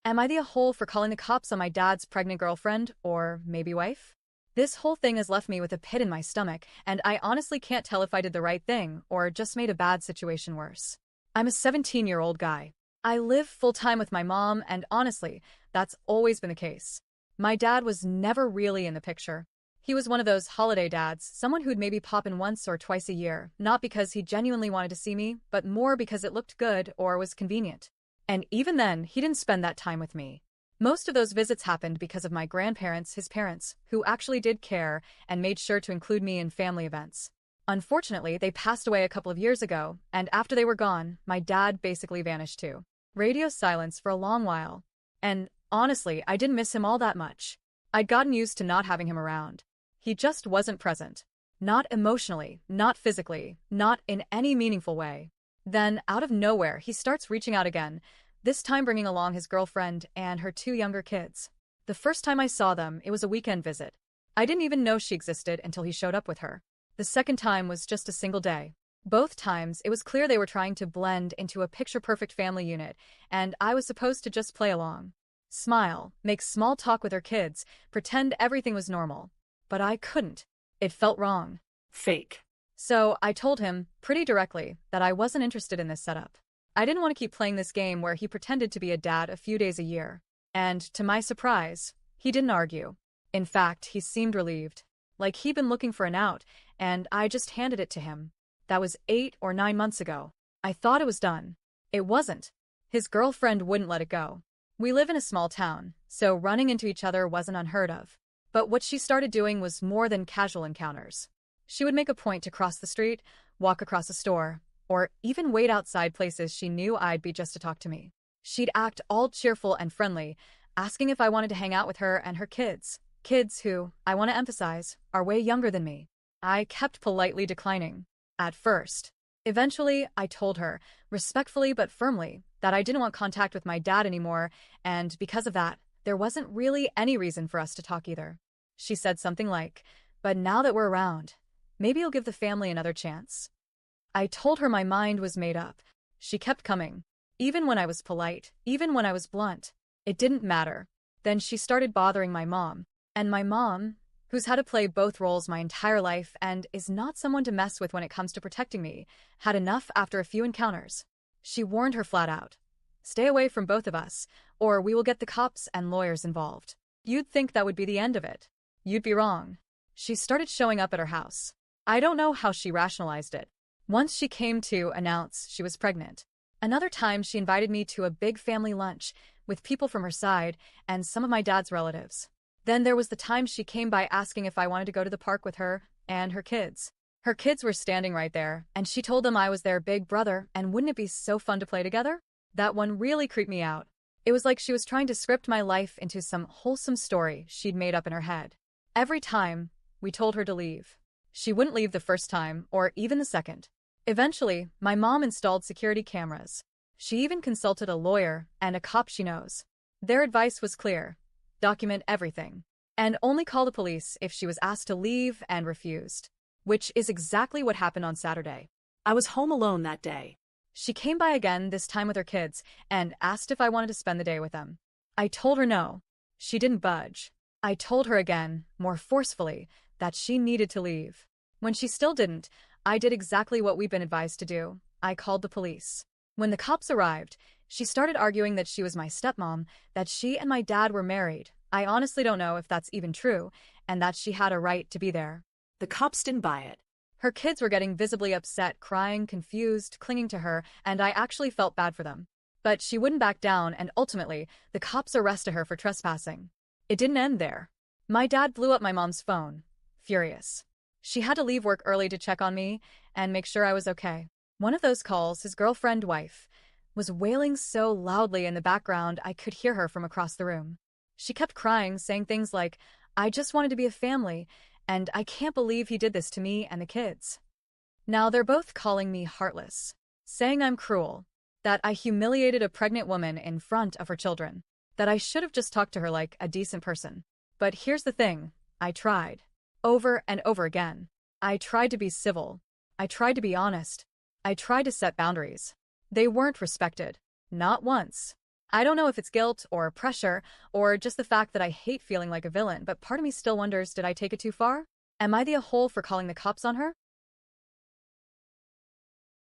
Am I the a-hole for calling the cops on my dad's pregnant girlfriend, or maybe wife? This whole thing has left me with a pit in my stomach, and I honestly can't tell if I did the right thing or just made a bad situation worse. I'm a 17-year-old guy. I live full-time with my mom, and honestly, that's always been the case. My dad was never really in the picture. He was one of those holiday dads, someone who'd maybe pop in once or twice a year, not because he genuinely wanted to see me, but more because it looked good or was convenient. And even then, he didn't spend that time with me. Most of those visits happened because of my grandparents, his parents, who actually did care and made sure to include me in family events. Unfortunately, they passed away a couple of years ago, and after they were gone, my dad basically vanished too. Radio silence for a long while. And honestly, I didn't miss him all that much. I'd gotten used to not having him around. He just wasn't present. Not emotionally, not physically, not in any meaningful way. Then, out of nowhere, he starts reaching out again, this time bringing along his girlfriend and her two younger kids. The first time I saw them, it was a weekend visit. I didn't even know she existed until he showed up with her. The second time was just a single day. Both times, it was clear they were trying to blend into a picture-perfect family unit, and I was supposed to just play along. Smile, make small talk with her kids, pretend everything was normal. But I couldn't. It felt wrong. Fake. So I told him, pretty directly, that I wasn't interested in this setup. I didn't want to keep playing this game where he pretended to be a dad a few days a year. And, to my surprise, he didn't argue. In fact, he seemed relieved. Like he'd been looking for an out, and I just handed it to him. That was 8 or 9 months ago. I thought it was done. It wasn't. His girlfriend wouldn't let it go. We live in a small town, so running into each other wasn't unheard of. But what she started doing was more than casual encounters. She would make a point to cross the street, walk across a store, or even wait outside places she knew I'd be just to talk to me. She'd act all cheerful and friendly, asking if I wanted to hang out with her and her kids. Kids who, I want to emphasize, are way younger than me. I kept politely declining. At first. Eventually, I told her, respectfully but firmly, that I didn't want contact with my dad anymore, and because of that, there wasn't really any reason for us to talk either. She said something like, "But now that we're around, maybe you'll give the family another chance." I told her my mind was made up. She kept coming. Even when I was polite, even when I was blunt. It didn't matter. Then she started bothering my mom. And my mom, who's had to play both roles my entire life and is not someone to mess with when it comes to protecting me, had enough after a few encounters. She warned her flat out. "Stay away from both of us, or we will get the cops and lawyers involved." You'd think that would be the end of it. You'd be wrong. She started showing up at her house. I don't know how she rationalized it. Once she came to announce she was pregnant. Another time she invited me to a big family lunch with people from her side and some of my dad's relatives. Then there was the time she came by asking if I wanted to go to the park with her and her kids. Her kids were standing right there, and she told them I was their big brother, and wouldn't it be so fun to play together? That one really creeped me out. It was like she was trying to script my life into some wholesome story she'd made up in her head. Every time, we told her to leave. She wouldn't leave the first time, or even the second. Eventually, my mom installed security cameras. She even consulted a lawyer and a cop she knows. Their advice was clear. Document everything. And only call the police if she was asked to leave and refused. Which is exactly what happened on Saturday. I was home alone that day. She came by again, this time with her kids, and asked if I wanted to spend the day with them. I told her no. She didn't budge. I told her again, more forcefully, that she needed to leave. When she still didn't, I did exactly what we'd been advised to do. I called the police. When the cops arrived, she started arguing that she was my stepmom, that she and my dad were married. I honestly don't know if that's even true, and that she had a right to be there. The cops didn't buy it. Her kids were getting visibly upset, crying, confused, clinging to her, and I actually felt bad for them. But she wouldn't back down, and ultimately, the cops arrested her for trespassing. It didn't end there. My dad blew up my mom's phone, furious. She had to leave work early to check on me and make sure I was okay. One of those calls, his girlfriend wife, was wailing so loudly in the background I could hear her from across the room. She kept crying, saying things like, "I just wanted to be a family, and I can't believe he did this to me and the kids." Now they're both calling me heartless, saying I'm cruel, that I humiliated a pregnant woman in front of her children, that I should have just talked to her like a decent person. But here's the thing, I tried. Over and over again. I tried to be civil. I tried to be honest. I tried to set boundaries. They weren't respected. Not once. I don't know if it's guilt or pressure or just the fact that I hate feeling like a villain, but part of me still wonders, did I take it too far? Am I the a-hole for calling the cops on her?